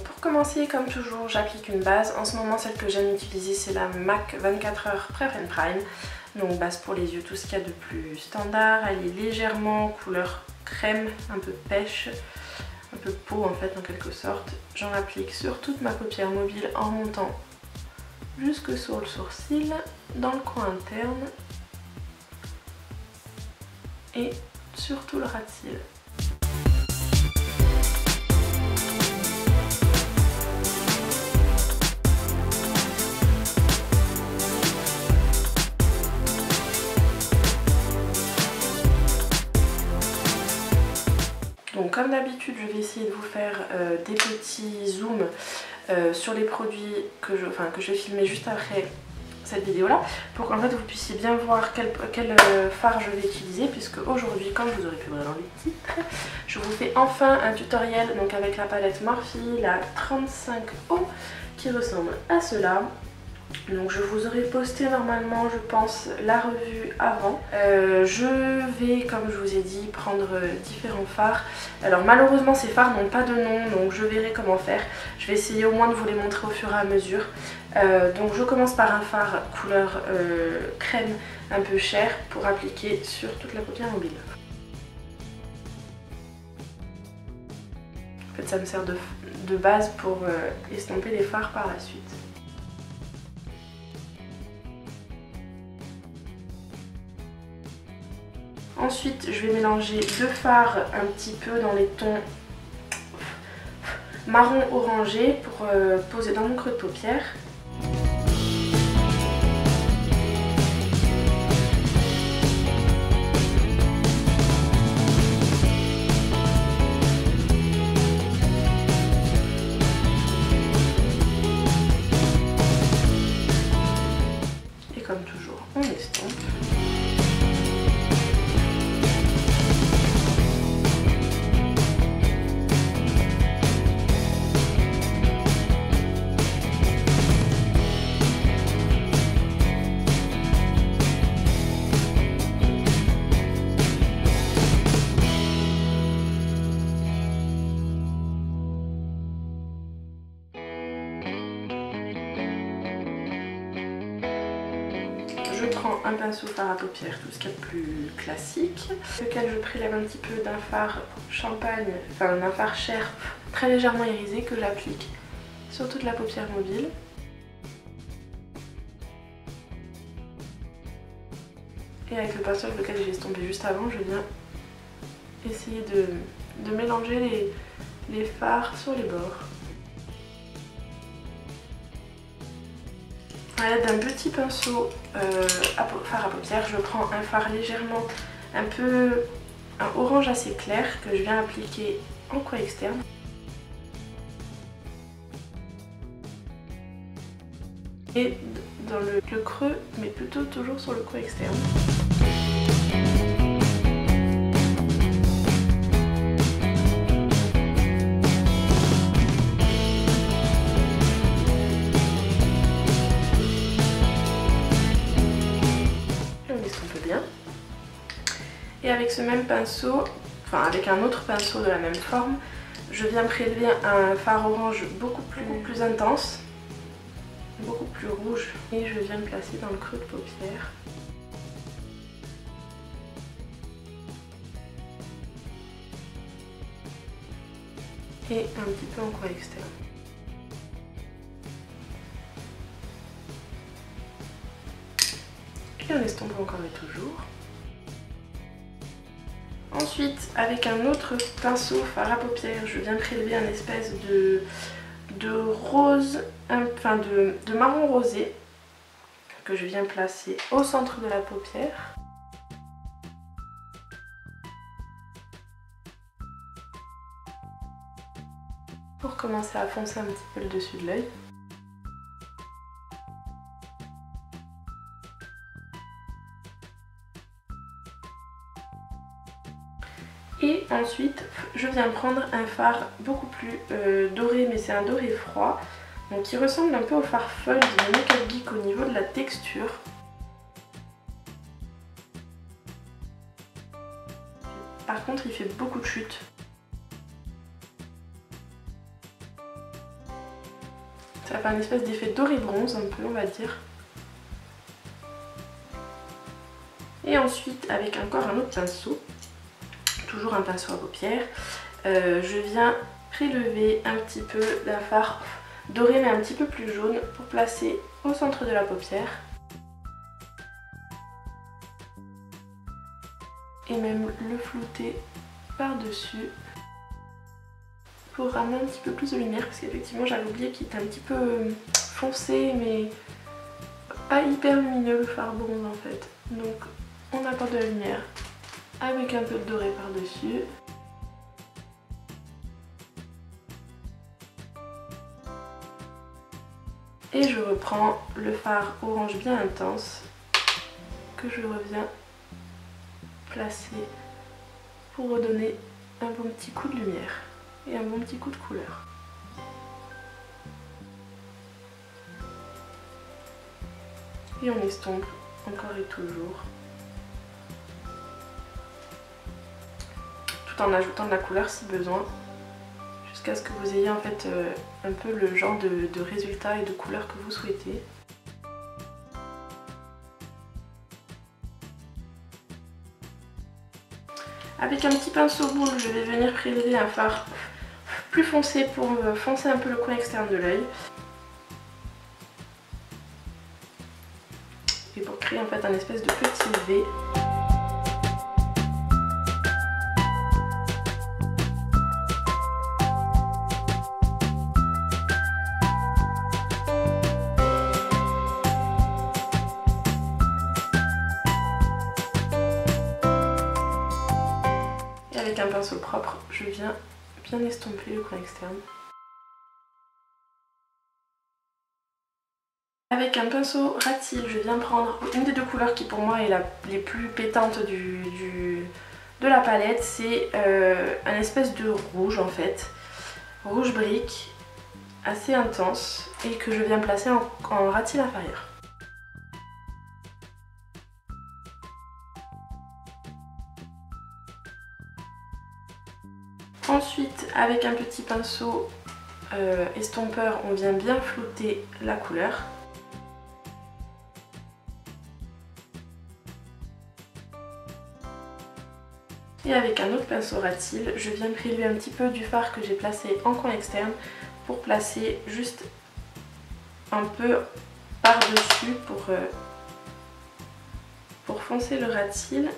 pour commencer, comme toujours, j'applique une base. En ce moment, celle que j'aime utiliser, c'est la MAC 24h Prep and Prime. Donc base pour les yeux, tout ce qu'il y a de plus standard. Elle est légèrement couleur crème, un peu pêche, un peu peau en fait en quelque sorte. J'en applique sur toute ma paupière mobile en montant jusque sur le sourcil, dans le coin interne et sur tout le ras de cils. Donc comme d'habitude, je vais essayer de vous faire des petits zooms sur les produits que je vais filmer juste après cette vidéo là, pour qu'en fait vous puissiez bien voir quel fard je vais utiliser, puisque aujourd'hui, comme vous aurez pu voir dans les titres, je vous fais enfin un tutoriel donc avec la palette Morphe, la 35O, qui ressemble à cela. Donc je vous aurais posté normalement, je pense, la revue avant. Je vais, comme je vous ai dit, prendre différents fards. Alors malheureusement ces fards n'ont pas de nom, donc je verrai comment faire. Je vais essayer au moins de vous les montrer au fur et à mesure. Donc je commence par un fard couleur crème un peu cher pour appliquer sur toute la paupière mobile. En fait ça me sert de base pour estomper les fards par la suite. Ensuite, je vais mélanger deux fards un petit peu dans les tons marron orangé pour poser dans mon creux de paupière. Et comme toujours, on estompe. Je prends un pinceau fard à paupières, tout ce qui est plus classique, lequel je prélève un petit peu d'un fard champagne, enfin d'un fard cher très légèrement irisé que j'applique sur toute la paupière mobile. Et avec le pinceau avec lequel j'ai estompé juste avant, je viens essayer de mélanger les fards sur les bords. A l'aide d'un petit pinceau fard à paupières, je prends un fard légèrement un orange assez clair que je viens appliquer en coin externe. Et dans le creux, mais plutôt toujours sur le coin externe. Et avec ce même pinceau, enfin avec un autre pinceau de la même forme, je viens prélever un fard orange beaucoup plus intense, beaucoup plus rouge, et je viens le placer dans le creux de paupière. Et un petit peu en coin externe. Et on estompe encore et toujours. Ensuite, avec un autre pinceau fard à paupières, je viens prélever un espèce de rose, enfin de marron rosé que je viens placer au centre de la paupière. Pour commencer à foncer un petit peu le dessus de l'œil. Et ensuite, je viens prendre un fard beaucoup plus doré, mais c'est un doré froid, donc qui ressemble un peu au fard Fun de Make Up Geek au niveau de la texture. Par contre, il fait beaucoup de chute. Ça fait un espèce d'effet doré bronze un peu, on va dire. Et ensuite, avec encore un autre pinceau, toujours un pinceau à paupières, je viens prélever un petit peu d'un fard doré mais un petit peu plus jaune pour placer au centre de la paupière. Et même le flouter par-dessus pour ramener un petit peu plus de lumière, parce qu'effectivement j'avais oublié qu'il était un petit peu foncé mais pas hyper lumineux le fard bronze en fait. Donc on apporte de la lumière avec un peu de doré par-dessus. Et je reprends le fard orange bien intense que je reviens placer pour redonner un bon petit coup de lumière et un bon petit coup de couleur. Et on estompe encore et toujours, tout en ajoutant de la couleur si besoin, jusqu'à ce que vous ayez en fait un peu le genre de résultat et de couleur que vous souhaitez. Avec un petit pinceau boule, je vais venir prélever un fard plus foncé pour foncer un peu le coin externe de l'œil. Et pour créer en fait un espèce de petit V. Et avec un pinceau propre, je viens bien estomper le coin externe. Avec un pinceau rat-cils, je viens prendre une des deux couleurs qui pour moi est les plus pétantes de la palette. C'est un espèce de rouge en fait, rouge brique, assez intense et que je viens placer en rat-cils inférieur. Ensuite, avec un petit pinceau estompeur, on vient bien flouter la couleur. Et avec un autre pinceau rat-cils, je viens prélever un petit peu du fard que j'ai placé en coin externe pour placer juste un peu par-dessus pour foncer le rat-cils.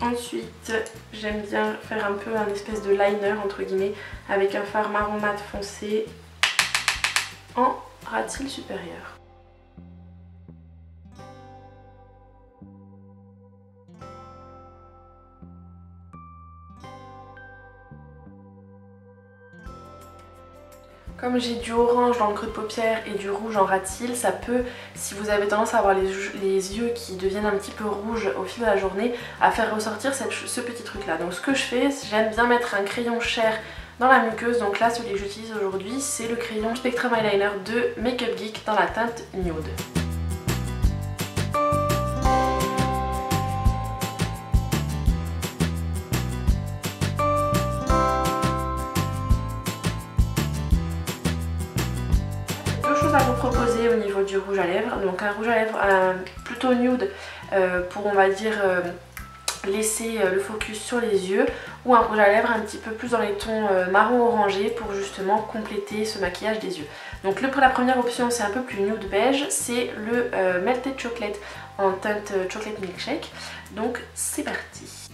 Ensuite, j'aime bien faire un peu un espèce de liner entre guillemets avec un fard marron mat foncé en rat-cils supérieur. Comme j'ai du orange dans le creux de paupière et du rouge en rat-cils, ça peut, si vous avez tendance à avoir les yeux qui deviennent un petit peu rouges au fil de la journée, à faire ressortir ce petit truc là. Donc ce que je fais, j'aime bien mettre un crayon chair dans la muqueuse. Donc là, celui que j'utilise aujourd'hui, c'est le crayon Spectrum Eyeliner de Makeup Geek dans la teinte Nude. À vous proposer au niveau du rouge à lèvres, donc un rouge à lèvres plutôt nude pour on va dire laisser le focus sur les yeux, ou un rouge à lèvres un petit peu plus dans les tons marron orangé pour justement compléter ce maquillage des yeux. Donc pour la première option, c'est un peu plus nude beige, c'est le Melted Chocolate en teinte Chocolate Milkshake, donc c'est parti.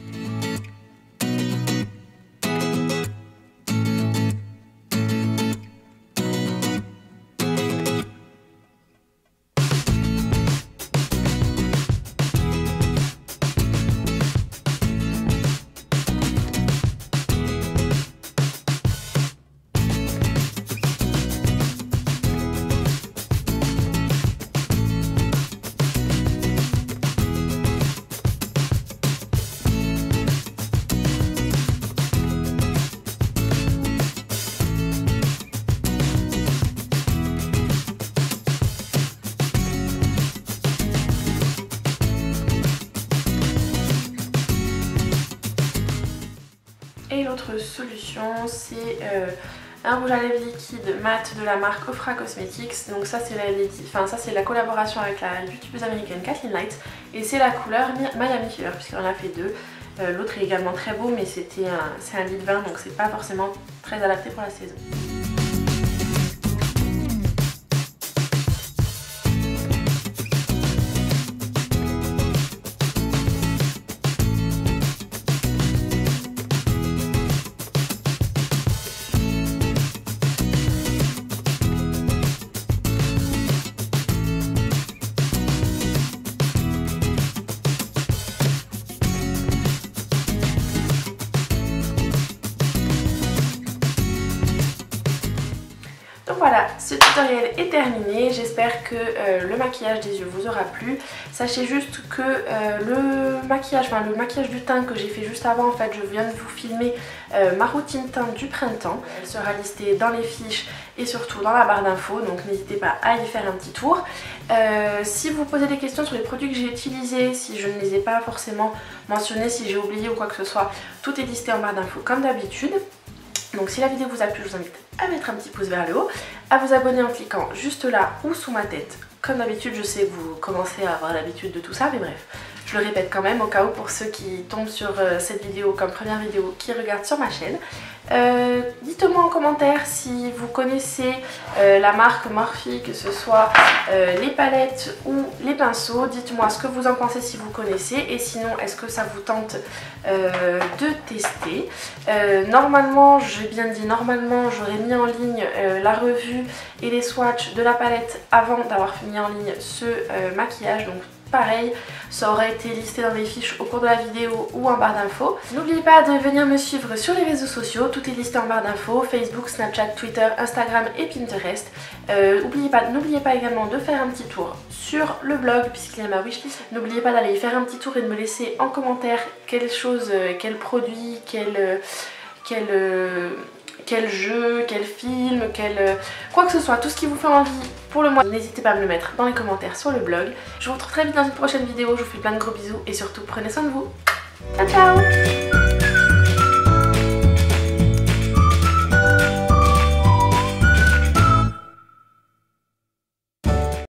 Et l'autre solution c'est un rouge à lèvres liquide mat de la marque Ofra Cosmetics. Donc ça c'est la collaboration avec la youtubeuse américaine Kathleen Light. Et c'est la couleur Miami Fever puisqu'on en a fait deux. L'autre est également très beau mais c'est un lit de vin donc c'est pas forcément très adapté pour la saison. Donc voilà, ce tutoriel est terminé, j'espère que le maquillage des yeux vous aura plu. Sachez juste que le maquillage du teint que j'ai fait juste avant, en fait je viens de vous filmer ma routine teint du printemps. Elle sera listée dans les fiches et surtout dans la barre d'infos, donc n'hésitez pas à y faire un petit tour. Si vous posez des questions sur les produits que j'ai utilisés, si je ne les ai pas forcément mentionnés, si j'ai oublié ou quoi que ce soit, tout est listé en barre d'infos comme d'habitude. Donc si la vidéo vous a plu, je vous invite à mettre un petit pouce vers le haut, à vous abonner en cliquant juste là ou sous ma tête. Comme d'habitude, je sais que vous commencez à avoir l'habitude de tout ça, mais bref, je le répète quand même au cas où pour ceux qui tombent sur cette vidéo comme première vidéo qui regardent sur ma chaîne. Dites-moi en commentaire si vous connaissez la marque Morphe, que ce soit les palettes ou les pinceaux. Dites-moi ce que vous en pensez si vous connaissez et sinon est-ce que ça vous tente de tester. Normalement, j'ai bien dit normalement, j'aurais mis en ligne la revue et les swatchs de la palette avant d'avoir mis en ligne ce maquillage. Donc pareil, ça aurait été listé dans les fiches au cours de la vidéo ou en barre d'infos. N'oubliez pas de venir me suivre sur les réseaux sociaux, tout est listé en barre d'infos, Facebook, Snapchat, Twitter, Instagram et Pinterest. N'oubliez pas également de faire un petit tour sur le blog puisqu'il y a ma wishlist. N'oubliez pas d'aller faire un petit tour et de me laisser en commentaire quel produit, quel jeu, quel film, quoi que ce soit, tout ce qui vous fait envie pour le mois. N'hésitez pas à me le mettre dans les commentaires sur le blog. Je vous retrouve très vite dans une prochaine vidéo, je vous fais plein de gros bisous et surtout prenez soin de vous. Ciao ciao.